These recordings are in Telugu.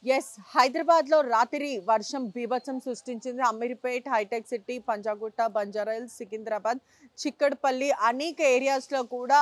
యెస్. హైదరాబాద్‌లో రాత్రి వర్షం బీభత్సం సృష్టించింది. అమీర్పేట్, హైటెక్ సిటీ, పంజాగుట్ట, బంజారాహిల్స్, సికింద్రాబాద్, చిక్కడపల్లి అనేక ఏరియాస్‌లో కూడా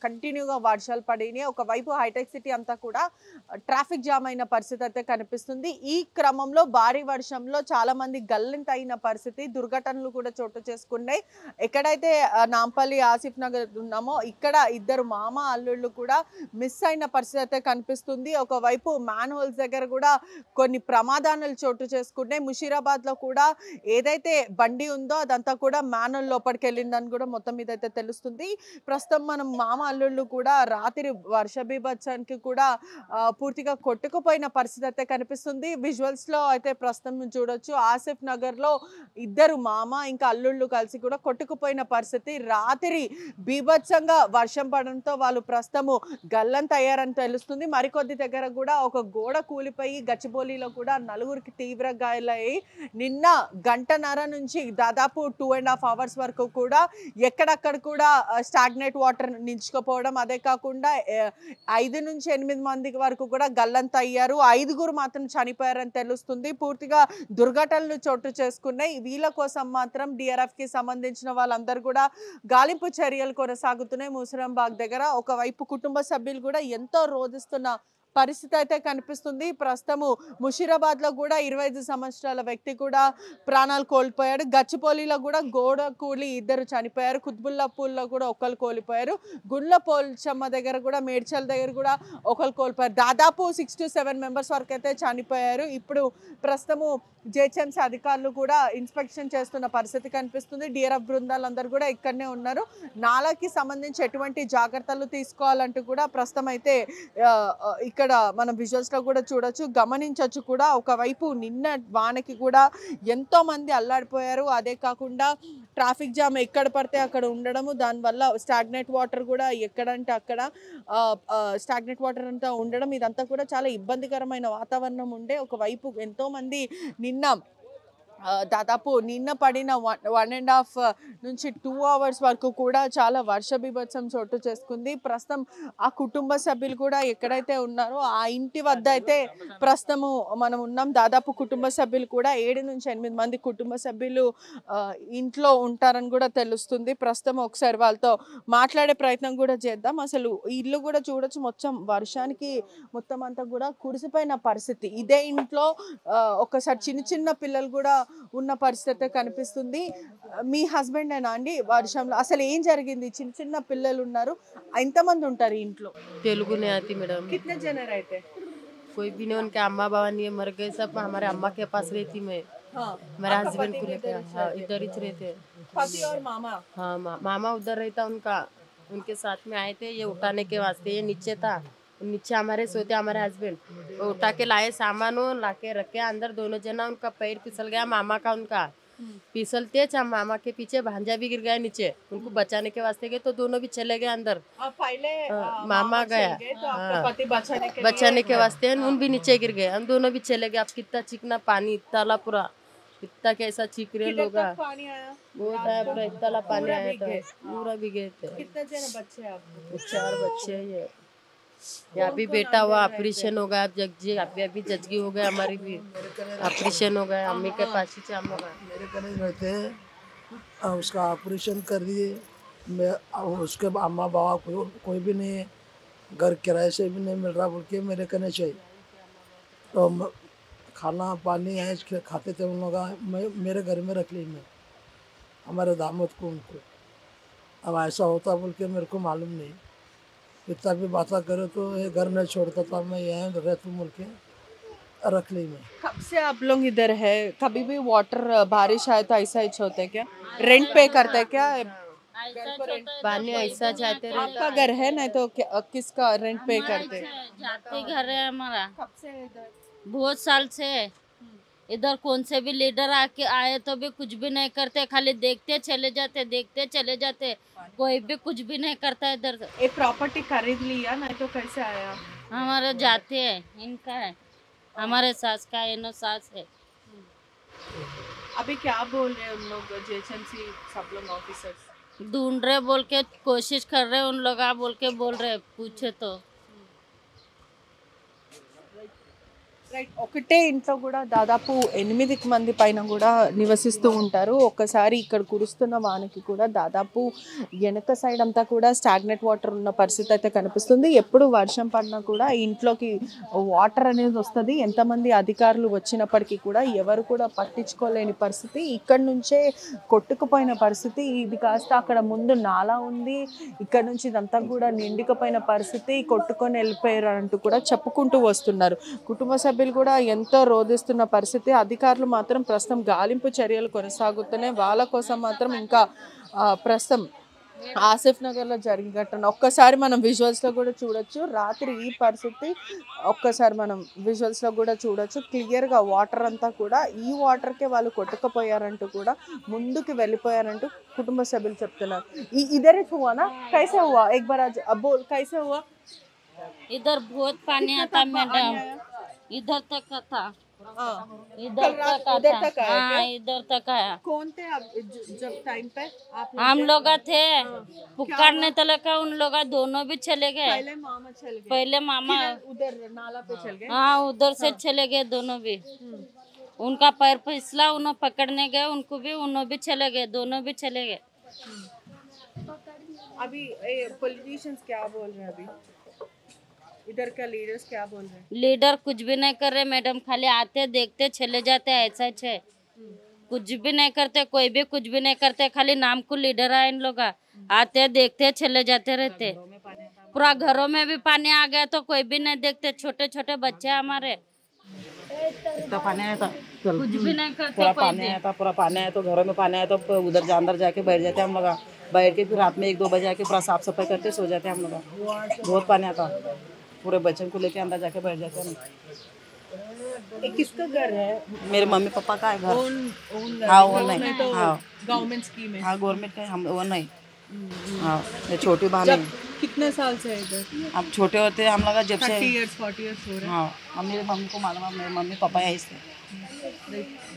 కంటిన్యూగా వర్షాలు పడినియి. ఒకవైపు హైటెక్ సిటీ అంతా కూడా ట్రాఫిక్ జామ్ అయిన పరిస్థితి అయితే కనిపిస్తుంది. ఈ క్రమంలో భారీ వర్షంలో చాలామంది గల్లంతయిన పరిస్థితి, దుర్ఘటనలు కూడా చోటు చేసుకున్నాయి. ఎక్కడైతే నాంపల్లి, ఆసిఫ్ నగర్ ఉన్నామో ఇక్కడ ఇద్దరు మామ, అల్లుళ్ళు కూడా మిస్ అయిన పరిస్థితి అయితే కనిపిస్తుంది. ఒకవైపు మ్యాన్‌హోల్స్ దగ్గర కూడా కొన్ని ప్రమాదాలు చోటు చేసుకున్నాయి. ముషీరాబాద్‌లో కూడా ఏదైతే బండి ఉందో అదంతా కూడా మ్యాన్‌హోల్ లోపటికెళ్ళిందని కూడా మొత్తం మీద అయితే తెలుస్తుంది. ప్రస్తుతం మనం మామ, అల్లుళ్ళు కూడా రాత్రి వర్ష బీభత్సానికి కూడా పూర్తిగా కొట్టుకుపోయిన పరిస్థితి అయితే కనిపిస్తుంది. విజువల్స్‌లో అయితే ప్రస్తుతం చూడొచ్చు. ఆసిఫ్ నగర్‌లో ఇద్దరు మామ ఇంకా అల్లుళ్ళు కలిసి కూడా కొట్టుకుపోయిన పరిస్థితి. రాత్రి బీభత్సంగా వర్షం పడడంతో వాళ్ళు ప్రస్తుతము గల్లంతయ్యారని తెలుస్తుంది. మరికొద్ది దగ్గర కూడా ఒక గోడ కూలిపోయి గచ్చిబౌలిలో కూడా నలుగురికి తీవ్ర గాయాలయ్యాయి. నిన్న గంటన్నర నుంచి దాదాపు 2½ అవర్స్ వరకు కూడా ఎక్కడక్కడ కూడా స్టాగ్నేట్ వాటర్ నిలిచిపోవడం. అదే కాకుండా 5-8 మంది వరకు కూడా గల్లంతయ్యారు. 5గురు మాత్రం చనిపోయారని తెలుస్తుంది. పూర్తిగా దుర్ఘటనలు చోటు చేసుకున్నాయి. వీళ్ళ కోసం మాత్రం డీఆర్ఎఫ్‌కి సంబంధించిన వాళ్ళందరూ కూడా గాలింపు చర్యలు కొనసాగుతున్నాయి. ముసరాంబాగ్ దగ్గర ఒకవైపు కుటుంబ సభ్యులు కూడా ఎంతో రోదిస్తున్న పరిస్థితి అయితే కనిపిస్తుంది. ప్రస్తుతము ముషీరాబాద్‌లో కూడా 25 సంవత్సరాల వ్యక్తి కూడా ప్రాణాలు కోల్పోయాడు. గచ్చిబౌలిలో కూడా గోడ కూలి ఇద్దరు చనిపోయారు. కుత్బుల్లాపూర్‌లో కూడా ఒకళ్ళు కోల్పోయారు. గుండ్ల పోల్చమ్మ దగ్గర కూడా మేడ్చల్ దగ్గర కూడా ఒకళ్ళు కోల్పోయారు. దాదాపు 6-7 మెంబర్స్ వరకు అయితే చనిపోయారు. ఇప్పుడు ప్రస్తుతము జీహెచ్ఎంసీ అధికారులు కూడా ఇన్స్పెక్షన్ చేస్తున్న పరిస్థితి కనిపిస్తుంది. డీఆర్ఎఫ్ బృందాలందరూ కూడా ఇక్కడనే ఉన్నారు. నాలాకి సంబంధించి ఎటువంటి జాగ్రత్తలు తీసుకోవాలంటూ కూడా ప్రస్తుతం అయితే ఇక్కడ మనం విజువల్స్‌లో కూడా చూడొచ్చు, గమనించొచ్చు కూడా. ఒకవైపు నిన్న వానకి కూడా ఎంతో మంది అల్లాడిపోయారు. అదే కాకుండా ట్రాఫిక్ జామ్ ఎక్కడ పడితే అక్కడ ఉండడము, దానివల్ల స్టాగ్నేట్ వాటర్ కూడా ఎక్కడంటే అక్కడ స్టాగ్నేట్ వాటర్ అంతా ఉండడం, ఇదంతా కూడా చాలా ఇబ్బందికరమైన వాతావరణం ఉండే. ఒకవైపు ఎంతో మంది నిన్న దాదాపు నిన్న పడిన 1½ నుంచి 2 అవర్స్ వరకు కూడా చాలా వర్ష బీభత్సం చోటు చేసుకుంది. ప్రస్తుతం ఆ కుటుంబ సభ్యులు కూడా ఎక్కడైతే ఉన్నారో ఆ ఇంటి వద్ద అయితే ప్రస్తుతము మనం ఉన్నాం. దాదాపు కుటుంబ సభ్యులు కూడా 7-8 మంది కుటుంబ సభ్యులు ఇంట్లో ఉంటారని కూడా తెలుస్తుంది. ప్రస్తుతం ఒకసారి వాళ్ళతో మాట్లాడే ప్రయత్నం కూడా చేద్దాం. అసలు ఇల్లు కూడా చూడొచ్చు, మొత్తం వర్షానికి మొత్తం అంతా కూడా కురిసిపోయిన పరిస్థితి. ఇదే ఇంట్లో ఒకసారి చిన్న చిన్న పిల్లలు కూడా ఉన్న పరిస్థితి కనిపిస్తుంది. మీ హస్బెండేనా అండి వర్షంలో? అసలు ఏం జరిగింది? చిన్న చిన్న పిల్లలు ఉన్నారు. ఎంతమంది ఉంటారు ఇంట్లో? तेलुगु नहीं आती मैडम। कितने जने रहते? कोई भी नहीं, उनके अम्मा बाबा नहीं है, मर गए सब। हमारे अम्मा के पास रहती मैं। हाँ, मेरे आपका हस्बैंड पति को भी लेकर इधर ही हाँ रहते? इधर ही रहते हैं। पति और मामा? हाँ मामा उधर रहता उनका, उनके साथ में आए थे ये उठाने के वास्ते। ये नीचे था, नीचे हमारे सोते हमारे हस्बैंड, वो उठा के लाए सामान, वो ला के रखे अंदर। दोनों जना उनका पैर फिसल गया, मामा का उनका फिसलते मामा के पीछे भांजा भी गिर गया नीचे। उनको बचाने के वास्ते गए तो दोनों भी चले गए अंदर। पहले मामा चल गया गए तो आपका हाँ पति बचाने के वास्ते उन भी नीचे गिर गए, हम दोनों भी चले गए। अब कितना चिकना पानी ताला पूरा, इतना कैसा चीख रहे किधर लोग। तक पानी आया? बहुत आया पूरा, इतना पानी पूरा आया भीग था, गए? पूरा भी गए थे। कितने जने बच्चे आपको? 4 बच्चे हैं ये। कौन अभी कौन बेटा हुआ, अंदर रहते? ऑपरेशन हो गया। अब जगजी अभी जजगी हो गया, हमारी भी ऑपरेशन हो गया। अम्मी के पास ही हम लोग मेरे करीब रहते हैं, उसका ऑपरेशन कर दिए। मैं उसके अम्मा बाबा कोई भी नहीं है, घर किराए से भी नहीं मिल रहा बोल के मेरे कहने चाहिए। तो खाना पानी है खाते थे उन लोग, मैं मेरे घर में रख ली मैं, हमारे दामाद को उनको। अब ऐसा होता बोल के मेरे को मालूम नहीं। कितना भी बात करे तो ये घर नहीं छोड़ता था, मैं यहाँ रहता बोल के रख ली मैं। कब से आप लोग इधर है? कभी भी वाटर बारिश आए तो ऐसा ही होता है क्या? रेंट पे करते हैं क्या? पानी ऐसा जाते रहता। आपका घर है नहीं तो किसका रेंट पे करते हैं? जाते घर है हमारा, कब से इधर? बहुत साल से इधर कौन से भी लीडर आके आए तो भी कुछ भी नहीं करते, खाली देखते चले जाते, देखते चले जाते, कोई भी कुछ भी नहीं करता इधर। ये प्रॉपर्टी खरीद लिया नहीं तो कैसे आया? हमारे जाते हैं, इनका है, हमारे सास का है, नो सास है। अभी क्या बोल रहे हैं उन लोग जीएचएमसी सब लोग ऑफिसर्स? ढूंढ रहे बोल के कोशिश कर रहे उन लोग, आप बोल के बोल रहे, पूछे तो రైట్. ఒకటే ఇంట్లో కూడా దాదాపు 8 మంది పైన కూడా నివసిస్తూ ఉంటారు. ఒక్కసారి ఇక్కడ కురుస్తున్న వానకి కూడా దాదాపు వెనక సైడ్ అంతా కూడా స్టాగ్నెట్ వాటర్ ఉన్న పరిస్థితి అయితే కనిపిస్తుంది. ఎప్పుడు వర్షం పడినా కూడా ఇంట్లోకి వాటర్ అనేది వస్తుంది. ఎంతమంది అధికారులు వచ్చినప్పటికీ కూడా ఎవరు కూడా పట్టించుకోలేని పరిస్థితి. ఇక్కడ నుంచే కొట్టుకుపోయిన పరిస్థితి. ఇది కాస్త అక్కడ ముందు నాలా ఉంది, ఇక్కడ నుంచి ఇదంతా కూడా నిండుకుపోయిన పరిస్థితి, కొట్టుకొని వెళ్ళిపోయారు అంటూ కూడా చెప్పుకుంటూ వస్తున్నారు. కుటుంబ సభ్యులు కూడా ఎంతో రోధిస్తున్న పరిస్థితి. అధికారులు మాత్రం ప్రస్తుతం గాలింపు చర్యలు కొనసాగుతున్నాయి. వాళ్ళ కోసం మాత్రం ఇంకా ప్రస్తుతం ఆసిఫ్ నగర్లో జరిగిన ఘటన ఒక్కసారి మనం విజువల్స్లో కూడా చూడొచ్చు. రాత్రి ఈ పరిస్థితి ఒక్కసారి మనం విజువల్స్లో కూడా చూడొచ్చు. క్లియర్గా వాటర్ అంతా కూడా ఈ వాటర్కే వాళ్ళు కొట్టుకుపోయారంటూ కూడా ముందుకు వెళ్ళిపోయారంటూ కుటుంబ సభ్యులు చెప్తున్నారు. ఇదరే హువానా కైసే హువా ఎక్ బార్ అబ్బో కైసే హువా इधर बहुत पानी आता मैडम, इधर तक का था, इधर तक उधर आता, तक आया क्या? हाँ इधर तक आया। कौन थे आप जब टाइम पे आप हम लोग थे पुकारने तले का, उन लोग दोनों भी चले गए। पहले मामा चल गए, पहले मामा उधर नाला पे चल गए। हाँ उधर से चले गए दोनों भी। उनका पैर फिसला, उन्होंने पकड़ने गए, उनको भी उन्होंने भी चले गए, दोनों भी चले गए। अभी पॉलिटिशियंस क्या बोल रहे हैं? अभी इधर का लीडर्स क्या बोल रहे हैं? लीडर कुछ भी नहीं कर रहे मैडम, खाली आते देखते चले जाते, ऐसा है। कुछ भी नहीं करते, कोई भी कुछ भी नहीं करते, खाली नाम को लीडर है इन लोग, आते देखते चले जाते रहते। पूरा घरों में भी पानी आ गया तो कोई भी नहीं देखते, छोटे छोटे बच्चे हमारे तो पानी आया था, कुछ भी नहीं करते। पूरा कोई पानी आया था, पूरा पानी आया तो घरों में पानी आया तो उधर अंदर जाके बैठ जाते हम लोग। बैठ के फिर रात में 1-2 बजे आके पूरा साफ सफाई करके सो जाते हम लोग। बहुत पानी आता, पूरे बच्चों को लेके अंदर जाके बैठ जाते हैं। ये किसका घर है? मेरे मम्मी पापा का है घर। ओन हाँ वो नहीं, तो हाँ गवर्नमेंट स्कीम है। हाँ गवर्नमेंट का, हम वो नहीं। हाँ ये छोटी बहन जब है। कितने साल से है इधर? अब छोटे होते हम लोग जब 30 से, इयर्स 40 इयर्स हो रहे हैं। हाँ अब मेरे मम्मी को मालूम है, मेरे मम्मी पापा है इससे।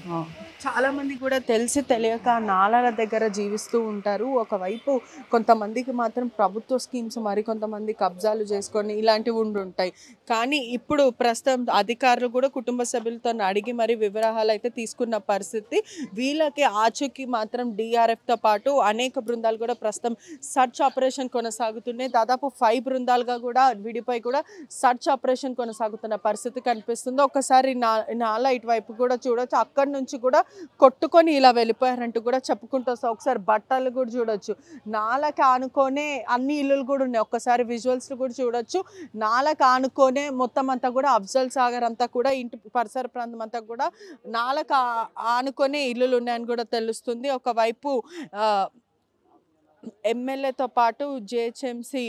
हाँ చాలా మంది కూడా తెలిసి తెలియక నాలాల దగ్గర జీవిస్తూ ఉంటారు. ఒకవైపు కొంతమందికి మాత్రం ప్రభుత్వ స్కీమ్స్, మరి కొంతమంది కబ్జాలు చేసుకొని ఇలాంటివి ఉండుంటాయి. కానీ ఇప్పుడు ప్రస్తుతం అధికారులు కూడా కుటుంబ సభ్యులతో అడిగి మరి వివరాలు అయితే తీసుకున్న పరిస్థితి. వీళ్ళకి ఆచూకీ మాత్రం డిఆర్ఎఫ్తో పాటు అనేక బృందాలు కూడా ప్రస్తుతం సర్చ్ ఆపరేషన్ కొనసాగుతున్నాయి. దాదాపు 5 బృందాలుగా కూడా విడిపోయి కూడా సర్చ్ ఆపరేషన్ కొనసాగుతున్న పరిస్థితి కనిపిస్తుంది. ఒకసారి నాలా ఇటువైపు కూడా చూడొచ్చు. అక్కడి నుంచి కూడా కొట్టుకొని ఇలా వెళ్ళిపోయారంటూ కూడా చెప్పుకుంటూ వస్తాం. ఒకసారి బట్టలు కూడా చూడొచ్చు. నాలకి ఆనుకోనే అన్ని ఇల్లులు కూడా ఉన్నాయి. ఒక్కసారి విజువల్స్ కూడా చూడొచ్చు. నాలకి ఆనుకోనే మొత్తం అంతా కూడా అఫ్జల్ సాగర్ అంతా కూడా ఇంటి పరిసర ప్రాంతం అంతా కూడా నాలకు ఆనుకొనే ఇల్లులు ఉన్నాయని కూడా తెలుస్తుంది. ఒకవైపు ఎమ్మెల్యేతో పాటు జిహెచ్ఎంసీ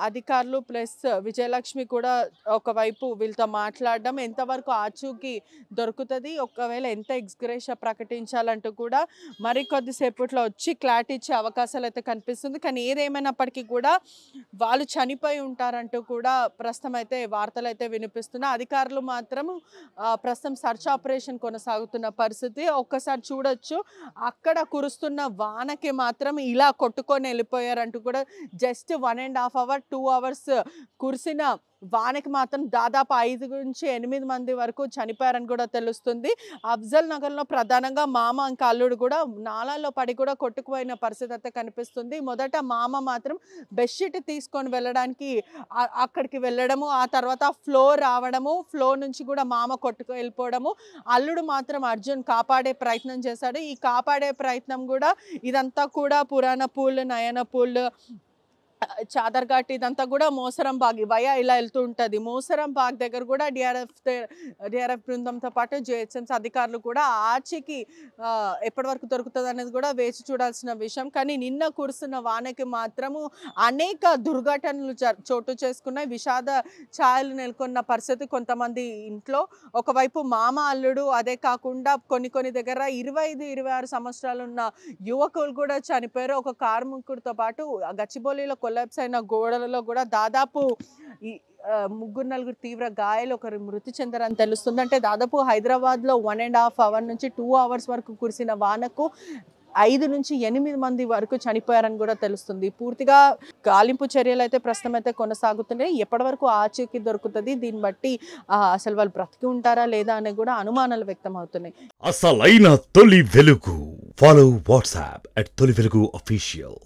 అధికారులు ప్లస్ విజయలక్ష్మి కూడా ఒకవైపు వీళ్ళతో మాట్లాడడం, ఎంతవరకు ఆచూకీ దొరుకుతుంది, ఒకవేళ ఎంత ఎక్స్గ్రేషియా ప్రకటించాలంటూ కూడా మరి కొద్దిసేపట్లో వచ్చి క్లారిటీ ఇచ్చే అవకాశాలు అయితే కనిపిస్తుంది. కానీ ఏదేమైనప్పటికీ కూడా వాళ్ళు చనిపోయి ఉంటారంటూ కూడా ప్రస్తుతం అయితే వార్తలు అయితే వినిపిస్తున్నాయి. అధికారులు మాత్రం ప్రస్తుతం సర్చ్ ఆపరేషన్ కొనసాగుతున్న పరిస్థితి. ఒక్కసారి చూడొచ్చు, అక్కడ కురుస్తున్న వానకి మాత్రం ఇలా కొట్టుకొని వెళ్ళిపోయారంటూ కూడా జస్ట్ 1.5 hours 2 hours కురిసిన వానకి మాత్రం దాదాపు 5 నుంచి 8 మంది వరకు చనిపోయారని కూడా తెలుస్తుంది. అఫ్జల్ నగర్లో ప్రధానంగా మామ ఇంకా అల్లుడు కూడా నాలాల్లో పడి కూడా కొట్టుకుపోయిన పరిస్థితి అయితే కనిపిస్తుంది. మొదట మామ మాత్రం బెడ్షీట్ తీసుకొని వెళ్ళడానికి అక్కడికి వెళ్ళడము, ఆ తర్వాత ఫ్లో రావడము, ఫ్లో నుంచి కూడా మామ కొట్టుకు వెళ్ళిపోవడము. అల్లుడు మాత్రం అర్జున్ కాపాడే ప్రయత్నం చేశాడు. ఈ కాపాడే ప్రయత్నం కూడా ఇదంతా కూడా పురాణ పూల్, నయన పూల్, చాదర్ ఘాట్ ఇదంతా కూడా మోసరం బాగ్ వయా ఇలా వెళ్తూ ఉంటుంది. మోసరం బాగ్ దగ్గర కూడా డిఆర్ఎఫ్ బృందంతో పాటు జిహెచ్ఎంసీ అధికారులు కూడా ఆచూకీ ఎప్పటి వరకు దొరుకుతుంది అనేది కూడా వేచి చూడాల్సిన విషయం. కానీ నిన్న కురుస్తున్న వానకి మాత్రము అనేక దుర్ఘటనలు చోటు చేసుకున్నాయి. విషాద ఛాయలు నెలకొన్న పరిస్థితి కొంతమంది ఇంట్లో. ఒకవైపు మామ అల్లుడు, అదే కాకుండా కొన్ని దగ్గర 25-26 సంవత్సరాలు ఉన్న యువకులు కూడా చనిపోయారు. ఒక కార్మికుడితో పాటు గచ్చిబౌలిలో కొలాప్స్ అయిన గోడలలో కూడా దాదాపు 3-4 తీవ్ర గాయాలు, ఒకరు మృతి చెందారని తెలుస్తుంది. అంటే దాదాపు హైదరాబాద్లో 1.5 hours నుంచి 2 hours వరకు కురిసిన వానకు 5 నుంచి 8 మంది వరకు చనిపోయారని కూడా తెలుస్తుంది. పూర్తిగా గాలింపు చర్యలు అయితే ప్రస్తుతం అయితే కొనసాగుతున్నాయి. ఎప్పటి వరకు ఆచూకీ దొరుకుతుంది, దీన్ని బట్టి అసలు వాళ్ళు బ్రతికి ఉంటారా లేదా అనే కూడా అనుమానాలు వ్యక్తం అవుతున్నాయి. అసలైన తొలి వెలుగు. ఫాలో వాట్సాప్ @తొలి వెలుగు official.